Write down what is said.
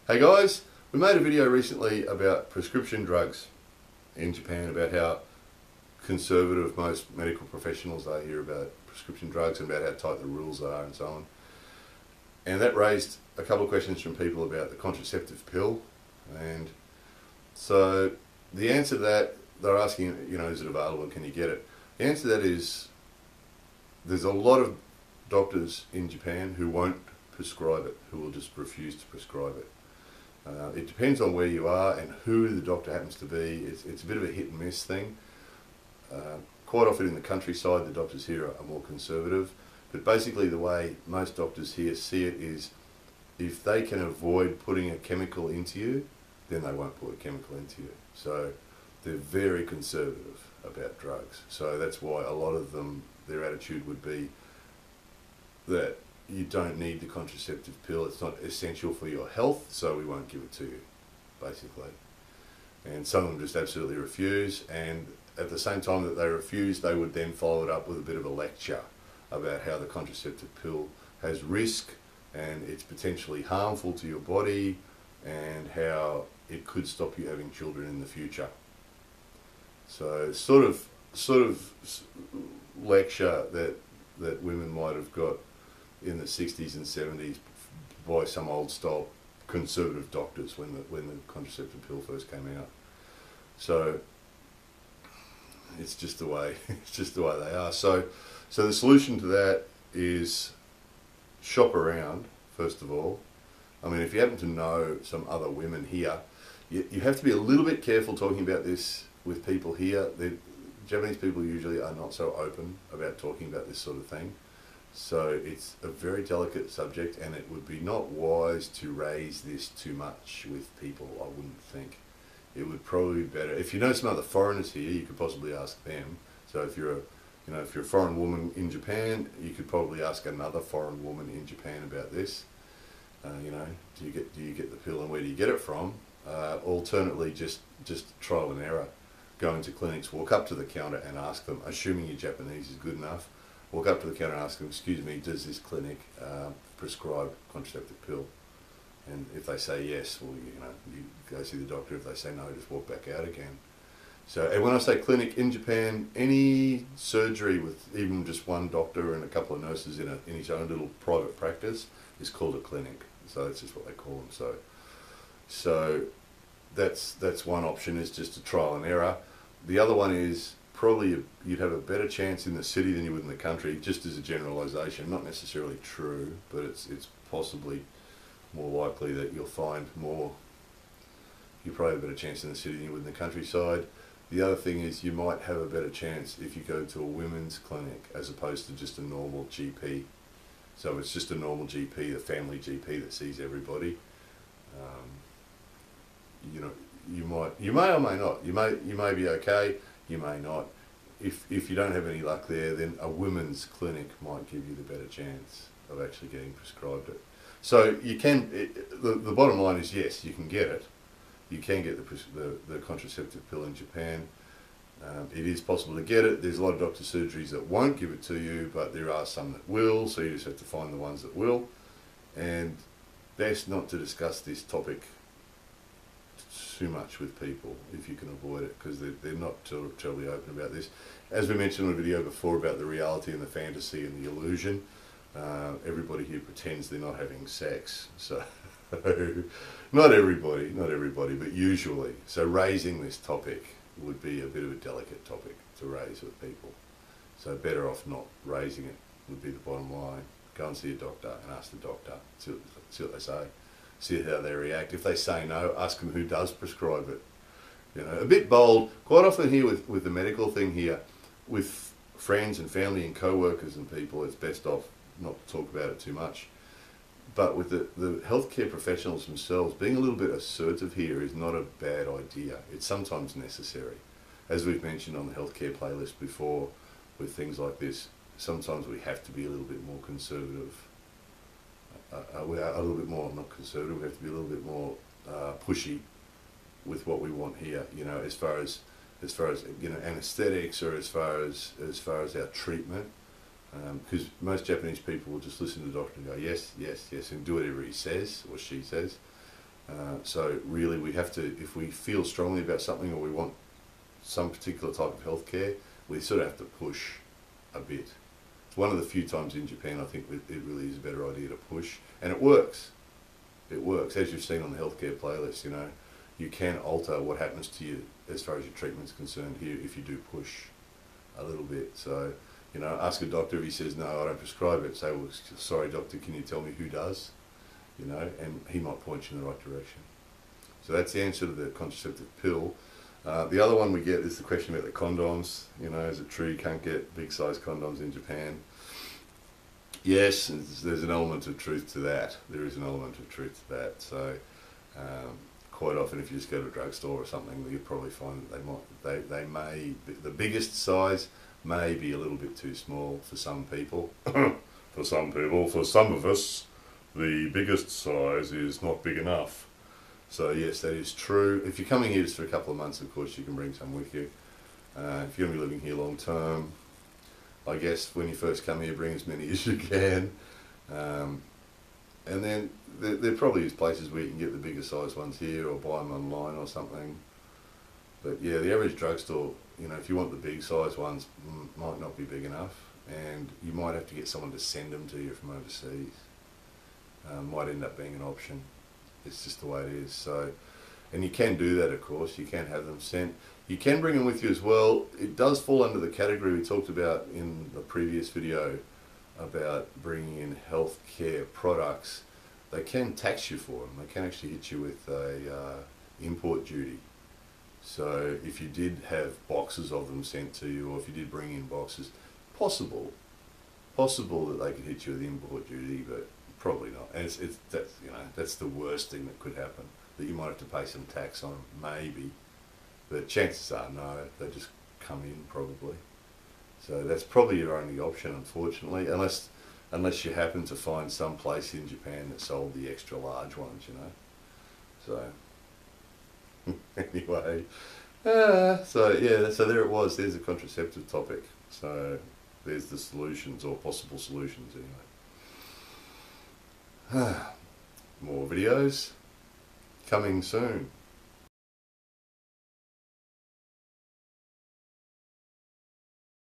Hey guys, we made a video recently about prescription drugs in Japan, about how conservative most medical professionals are here about prescription drugs and about how tight the rules are and so on. And that raised a couple of questions from people about the contraceptive pill. And so the answer to that, they're asking, is it available and can you get it? The answer to that is there's a lot of doctors in Japan who won't prescribe it, who will just refuse to prescribe it. It depends on where you are and who the doctor happens to be. It's a bit of a hit and miss thing. Quite often in the countryside, the doctors here are more conservative. But basically the way most doctors here see it is if they can avoid putting a chemical into you, then they won't put a chemical into you. So they're very conservative about drugs. So that's why a lot of them, their attitude would be that you don't need the contraceptive pill, it's not essential for your health, so we won't give it to you, basically. And some of them just absolutely refuse, and at the same time that they refuse, they would then follow it up with a bit of a lecture about how the contraceptive pill has risk and it's potentially harmful to your body and how it could stop you having children in the future. So sort of lecture that women might have got in the 60s and 70s by some old style conservative doctors when the contraceptive pill first came out. So it's just the way they are. So the solution to that is shop around, first of all. I mean, if you happen to know some other women here, you have to be a little bit careful talking about this with people here. Japanese people usually are not so open about talking about this sort of thing. So it's a very delicate subject, and it would be not wise to raise this too much with people, I wouldn't think. It would probably be better, if you know some other foreigners here, you could possibly ask them. So if you're a foreign woman in Japan, you could probably ask another foreign woman in Japan about this. Do you get the pill and where do you get it from? Alternately, just trial and error. Go into clinics, walk up to the counter and ask them, assuming your Japanese is good enough, walk up to the counter and ask them, excuse me, does this clinic prescribe contraceptive pill? And if they say yes, well, you go see the doctor. If they say no, just walk back out again. So, and when I say clinic in Japan, any surgery with even just one doctor and a couple of nurses in his own little private practice is called a clinic. So that's just what they call them. So that's one option, is just a trial and error. The other one is probably you'd have a better chance in the city than you would in the country, just as a generalisation. Not necessarily true, but it's possibly more likely that you'll find more. You probably have a better chance in the city than you would in the countryside. The other thing is you might have a better chance if you go to a women's clinic as opposed to just a normal GP. So it's just a normal GP, the family GP that sees everybody. You may or may not. You may be okay. You may not. If you don't have any luck there, then a women's clinic might give you the better chance of actually getting prescribed it. So you can. The bottom line is yes, you can get it. You can get the contraceptive pill in Japan. It is possible to get it. There's a lot of doctor surgeries that won't give it to you, but there are some that will. So you just have to find the ones that will. And best not to discuss this topic too much with people if you can avoid it, because they're not terribly open about this. As we mentioned in a video before about the reality and the fantasy and the illusion, everybody here pretends they're not having sex. So not everybody, but usually. So raising this topic would be a bit of a delicate topic to raise with people. So better off not raising it would be the bottom line. Go and see a doctor and ask the doctor, see what they say. See how they react. If they say no, ask them who does prescribe it. A bit bold. Quite often here with the medical thing here, with friends and family and co-workers and people, it's best off not to talk about it too much. But with the healthcare professionals themselves, being a little bit assertive here is not a bad idea. It's sometimes necessary. As we've mentioned on the healthcare playlist before, with things like this, sometimes we have to be a little bit more conservative. We're a little bit more, not conservative, we have to be a little bit more pushy with what we want here, as far as anesthetics, or as far as our treatment. Because most Japanese people will just listen to the doctor and go, yes, yes, yes, and do whatever he says or she says. So really we have to, if we feel strongly about something or we want some particular type of healthcare, we sort of have to push a bit. It's one of the few times in Japan I think it really is a better idea to push, and it works. It works, as you've seen on the healthcare playlist. You know, you can alter what happens to you as far as your treatment's concerned here if you do push a little bit. So, you know, ask a doctor if he says no, I don't prescribe it. Say, well, sorry doctor, can you tell me who does? You know, and he might point you in the right direction. So that's the answer to the contraceptive pill. The other one we get is the question about the condoms. You know, is it true you can't get big size condoms in Japan? Yes, there's an element of truth to that. There is an element of truth to that. So quite often if you just go to a drugstore or something, you'll probably find that they may, the biggest size may be a little bit too small for some people. For some people, for some of us, the biggest size is not big enough. So yes, that is true. If you're coming here just for a couple of months, of course, you can bring some with you. If you're going to be living here long term, I guess when you first come here, bring as many as you can. And then there probably is places where you can get the bigger size ones here or buy them online or something. But yeah, the average drugstore, you know, if you want the big size ones, might not be big enough. And you might have to get someone to send them to you from overseas. Might end up being an option. It's just the way it is. So, and you can do that, of course. You can have them sent. You can bring them with you as well. It does fall under the category we talked about in the previous video about bringing in healthcare products. They can tax you for them. They can actually hit you with a import duty. So if you did have boxes of them sent to you, or if you did bring in boxes, possible that they could hit you with import duty, but probably not. And that's, you know, that's the worst thing that could happen, that you might have to pay some tax on, maybe. But chances are no, they just come in probably. So that's probably your only option, unfortunately, unless you happen to find some place in Japan that sold the extra large ones, you know. So anyway, so yeah, so there it was. There's a contraceptive topic. So there's the solutions, or possible solutions anyway. More videos coming soon.